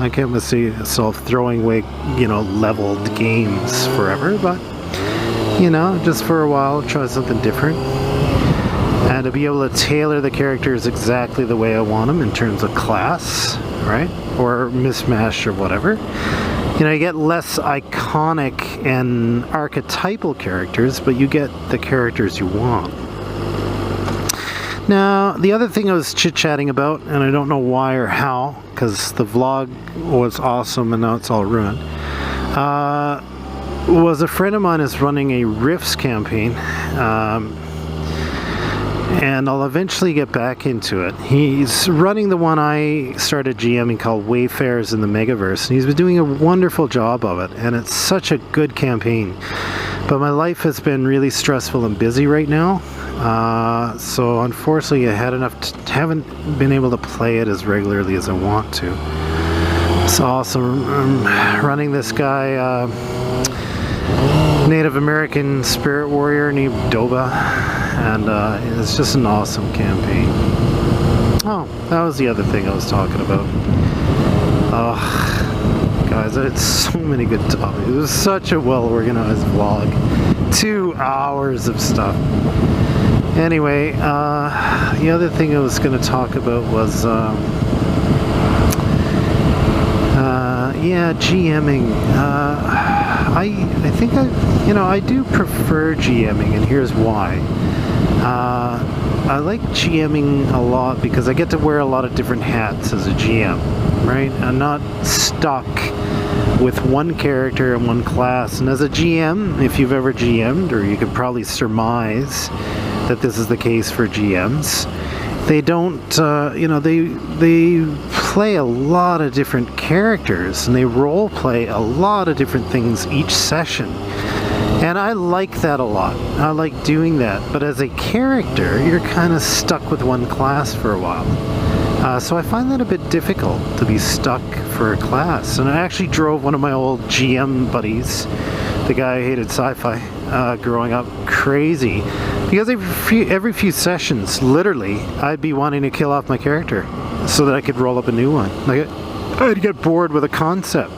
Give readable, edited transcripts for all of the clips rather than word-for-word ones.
I can't see myself throwing away, you know, leveled games forever, but, you know, just for a while, try something different. And to be able to tailor the characters exactly the way I want them in terms of class, right? Or mismatch or whatever. You know, you get less iconic and archetypal characters, but you get the characters you want. Now, the other thing I was chit-chatting about, and I don't know why or how, because the vlog was awesome and now it's all ruined, was a friend of mine is running a Rifts campaign, and I'll eventually get back into it. He's running the one I started GMing called Wayfarers in the Megaverse, and he's been doing a wonderful job of it, and it's such a good campaign. But my life has been really stressful and busy right now, so unfortunately I haven't been able to play it as regularly as I want to. It's awesome. I'm running this guy, Native American spirit warrior named Doba, and it's just an awesome campaign. Oh, that was the other thing I was talking about. Oh, guys, I had so many good topics. It was such a well-organized vlog. 2 hours of stuff. Anyway, the other thing I was going to talk about was, yeah, GMing. I think I do prefer GMing, and here's why. I like GMing a lot because I get to wear a lot of different hats as a GM, right? I'm not stuck with one character and one class. And as a GM, if you've ever GM'd, or you could probably surmise that this is the case for GMs, they don't, they play a lot of different characters, and they role play a lot of different things each session. And I like that a lot. I like doing that. But as a character, you're kind of stuck with one class for a while. So I find that a bit difficult to be stuck for a class. And I actually drove one of my old GM buddies, the guy who hated sci-fi, growing up, crazy. Because every few sessions, literally, I'd be wanting to kill off my character so that I could roll up a new one. Like, I'd get bored with a concept.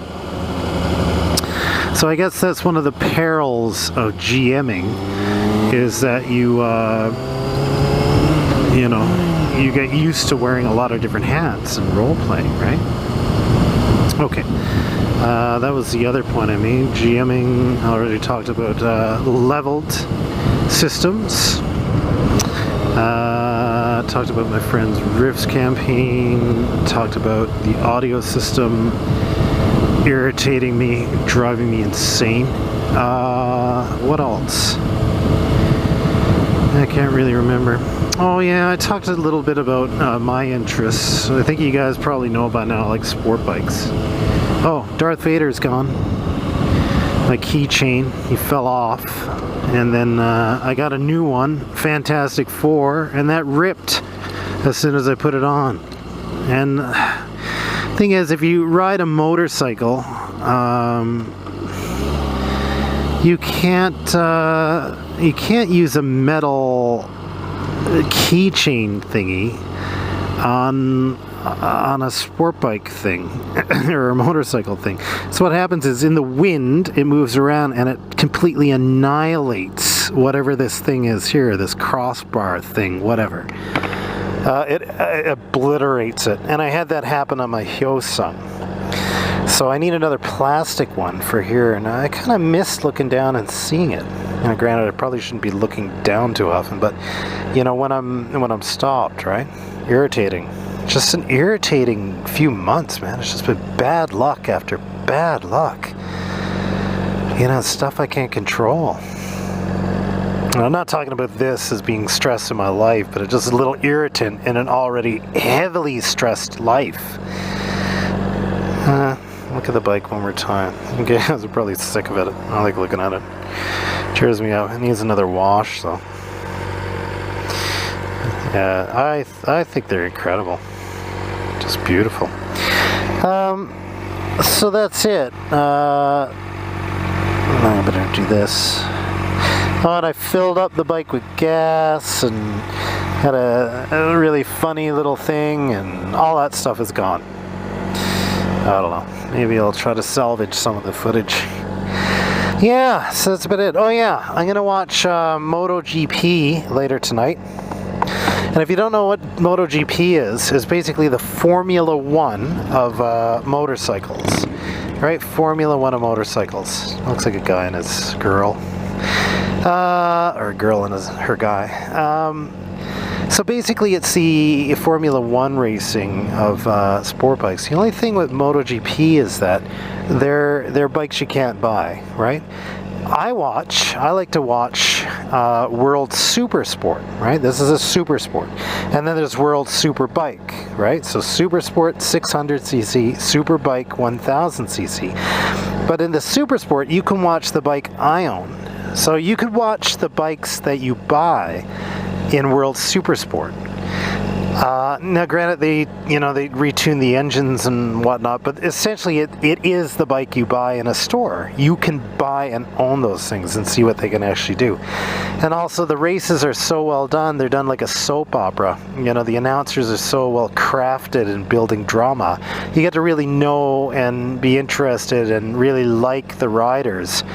So I guess that's one of the perils of GMing, is that you get used to wearing a lot of different hats and role playing, right? Okay, that was the other point I made. GMing, I already talked about leveled systems. Talked about my friend's Rifts campaign. Talked about the audio system irritating me, driving me insane. What else? I can't really remember. Oh yeah, I talked a little bit about my interests. I think you guys probably know by now, like sport bikes. Oh, Darth Vader's gone. My keychain, he fell off. And then I got a new one, Fantastic Four, and that ripped as soon as I put it on. And thing is, if you ride a motorcycle, you can't use a metal keychain thingy on a sport bike thing or a motorcycle thing. So what happens is, in the wind, it moves around and it completely annihilates whatever this thing is here, this crossbar thing, whatever. It obliterates it, and I had that happen on my Hyosung. So I need another plastic one for here, and I kind of missed looking down and seeing it. And granted, I probably shouldn't be looking down too often, but you know, when I'm stopped, right? Irritating. Just an irritating few months, man. It's just been bad luck after bad luck. You know, stuff I can't control. And I'm not talking about this as being stress in my life, but it's just a little irritant in an already heavily stressed life. Look at the bike one more time. Okay, I was probably sick of it. I like looking at it. Cheers me up. It needs another wash, though. Yeah, I think they're incredible. Just beautiful. So that's it. I better do this. Oh, and I filled up the bike with gas and had a really funny little thing, and all that stuff is gone. I don't know. Maybe I'll try to salvage some of the footage. Yeah, so that's about it. Oh yeah, I'm gonna watch MotoGP later tonight. And if you don't know what MotoGP is, it's basically the Formula One of motorcycles. Right? Formula One of motorcycles. Looks like a guy and his girl. Or a girl and her guy. So basically it's the Formula One racing of sport bikes. The only thing with MotoGP is that they're bikes you can't buy, right? I like to watch World Super Sport, right? This is a super sport. And then there's World Super Bike, right? So Super Sport 600cc, Super Bike 1000cc. But in the Super Sport, you can watch the bike I own. So you could watch the bikes that you buy in World Super Sport. Now granted, they retune the engines and whatnot, but essentially it is the bike you buy in a store. You can buy and own those things and see what they can actually do. And also the races are so well done, they're done like a soap opera. The announcers are so well crafted in building drama. You get to really know and be interested and really like the riders.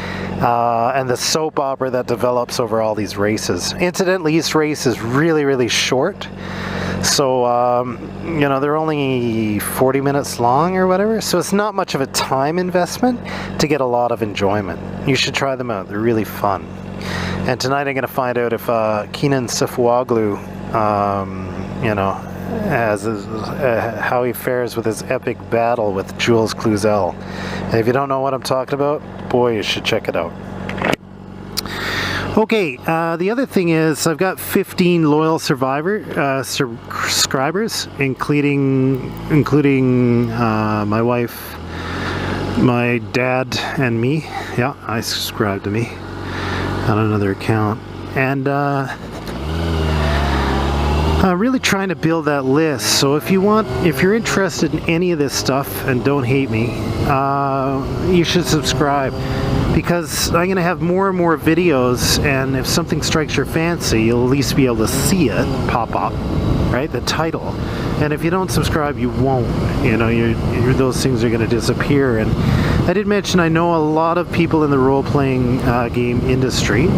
And the soap opera that develops over all these races. Incidentally, each race is really, really short. So, they're only 40 minutes long or whatever. So it's not much of a time investment to get a lot of enjoyment. You should try them out. They're really fun. And tonight I'm going to find out if Kenan Sifuoglu, how he fares with his epic battle with Jules Cluzel. And if you don't know what I'm talking about, boy, you should check it out. Okay, the other thing is I've got 15 loyal subscribers, including my wife, my dad, and me. Yeah, I subscribe to me on another account. And I'm really trying to build that list. So if you're interested in any of this stuff and don't hate me, you should subscribe. Because I'm going to have more and more videos, and if something strikes your fancy, you'll at least be able to see it pop up, right? The title. And if you don't subscribe, you won't. Those things are going to disappear. And I did mention I know a lot of people in the role-playing game industry.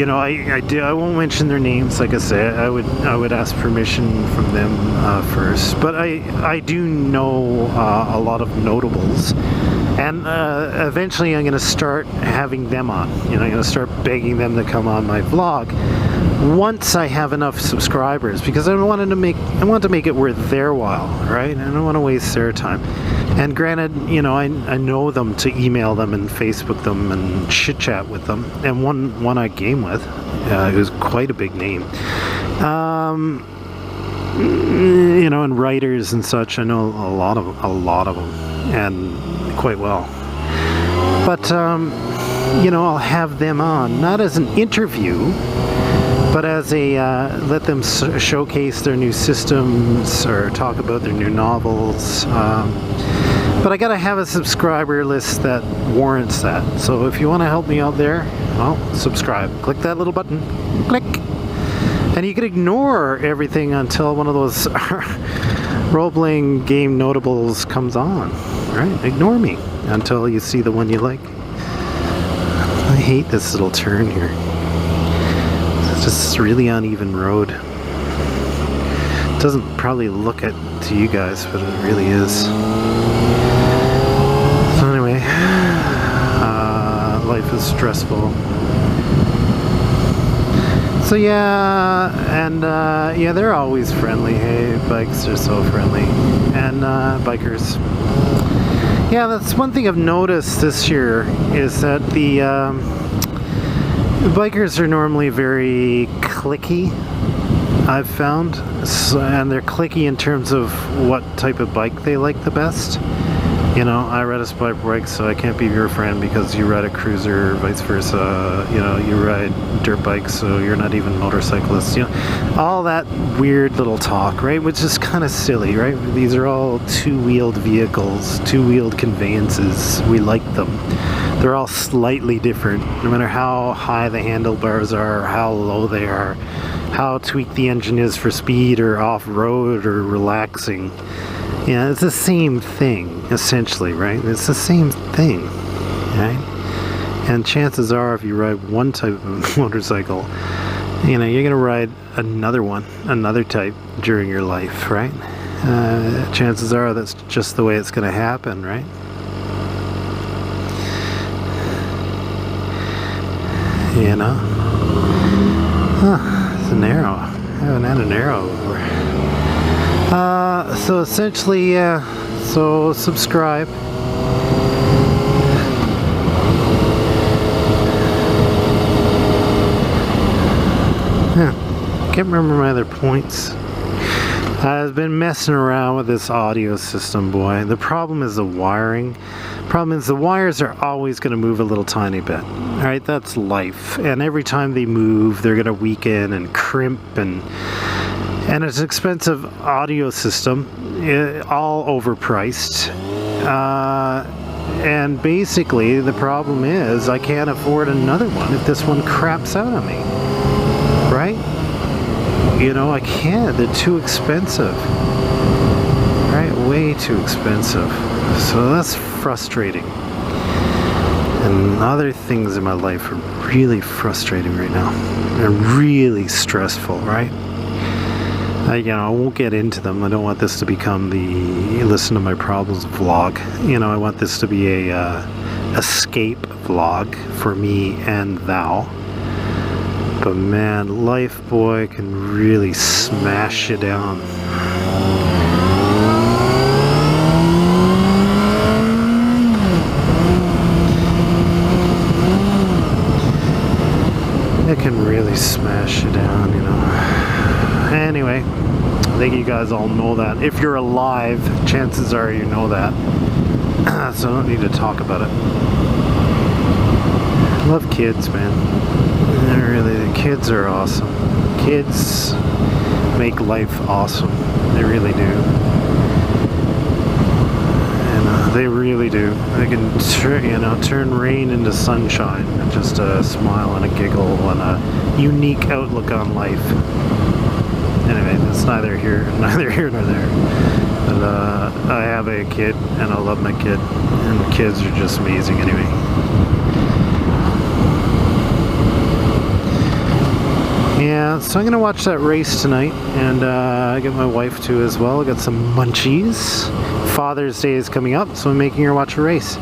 I won't mention their names. Like I said, I would ask permission from them first. But I do know a lot of notables, and eventually I'm going to start having them on. I'm going to start begging them to come on my vlog once I have enough subscribers, because I want to make it worth their while, right? I don't want to waste their time. And granted, I know them to email them and Facebook them and chit chat with them. And one I game with, who's quite a big name. And writers and such, I know a lot of them, and quite well. But I'll have them on, not as an interview, but as a let them showcase their new systems or talk about their new novels. But I gotta have a subscriber list that warrants that. So if you want to help me out there, well, subscribe. Click that little button. Click. And you can ignore everything until one of those role-playing game notables comes on. Right? Ignore me until you see the one you like. I hate this little turn here. It's just a really uneven road. It doesn't probably look it to you guys, but it really is. So anyway, life is stressful. So yeah, and they're always friendly. Hey, bikes are so friendly, and bikers. Yeah, that's one thing I've noticed this year is that the bikers are normally very cliquey, I've found, and they're cliquey in terms of what type of bike they like the best. I ride a spike bike, so I can't be your friend because you ride a cruiser, or vice versa. You ride dirt bikes, so you're not even motorcyclists. All that weird little talk, right? Which is kind of silly, right? These are all two-wheeled vehicles, two-wheeled conveyances. We like them. They're all slightly different, no matter how high the handlebars are, or how low they are, how tweaked the engine is for speed or off-road or relaxing. Yeah, it's the same thing, essentially, right? It's the same thing, right? And chances are, if you ride one type of motorcycle, you know, you're going to ride another type during your life, right? Chances are that's just the way it's going to happen, right? You know? Huh, it's an arrow. I haven't had an arrow before. So essentially, yeah, so subscribe. Yeah, can't remember my other points. I've been messing around with this audio system, boy. The problem is the wiring. Problem is the wires are always going to move a little tiny bit. Alright, that's life. And every time they move, they're going to weaken and crimp, and it's an expensive audio system, all overpriced. And basically, the problem is I can't afford another one if this one craps out on me. Right? You know, I can't. They're too expensive. Right? Way too expensive. So that's frustrating. And other things in my life are really frustrating right now. They're really stressful, right? I won't get into them. I don't want this to become the listen to my problems vlog. You know, I want this to be a escape vlog for me and thou. But man, life, boy, can really smash you down. It can really smash you down, you know. Anyway, I think you guys all know that. If you're alive, chances are you know that. So I don't need to talk about it. I love kids, man. The kids are awesome. Kids make life awesome. They really do. And they really do. They can turn rain into sunshine. Just a smile and a giggle and a unique outlook on life. Anyway, that's neither here nor there. But I have a kid and I love my kid. And the kids are just amazing anyway. Yeah, so I'm going to watch that race tonight, and get my wife to as well. I got some munchies. Father's Day is coming up, so I'm making her watch a race.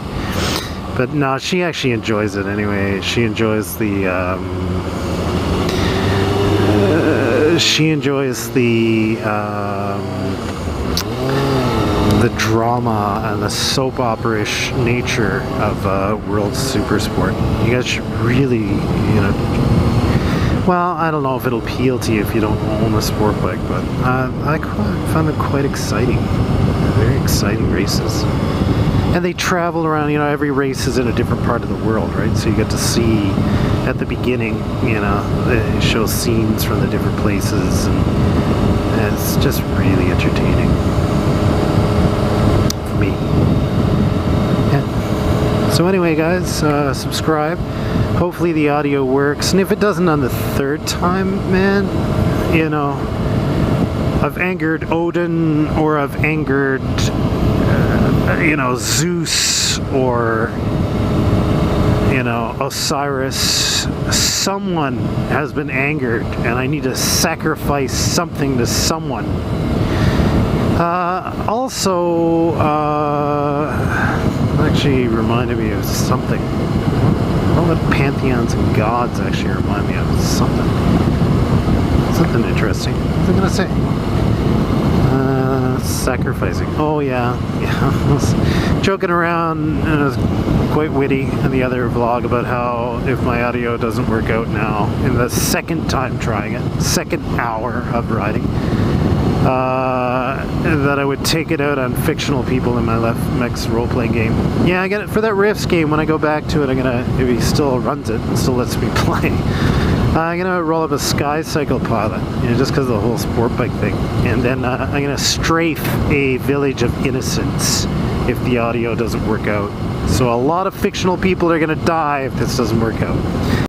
But no, she actually enjoys it anyway. She enjoys the drama and the soap opera-ish nature of World Supersport. You guys should really, well, I don't know if it'll appeal to you if you don't own a sport bike, but I find them quite exciting. They're very exciting races. And they travel around, every race is in a different part of the world, right? So you get to see at the beginning, it shows scenes from the different places, and it's just really entertaining for me. Yeah. So anyway, guys, subscribe. Hopefully the audio works, and if it doesn't on the third time, man, I've angered Odin, or I've angered, Zeus, or, Osiris. Someone has been angered, and I need to sacrifice something to someone. Also, actually reminded me of something. All the pantheons and gods actually remind me of something interesting. What was I gonna say? Sacrificing. Oh yeah. I was joking around, and it was quite witty in the other vlog about how if my audio doesn't work out now, in the second time trying it, second hour of riding, that I would take it out on fictional people in my next role-playing game. Yeah, I get it for that Rifts game. When I go back to it, if he still runs it and still lets me play, I'm gonna roll up a Sky Cycle pilot, just because of the whole sport bike thing, and then I'm gonna strafe a Village of Innocence if the audio doesn't work out. So a lot of fictional people are gonna die if this doesn't work out.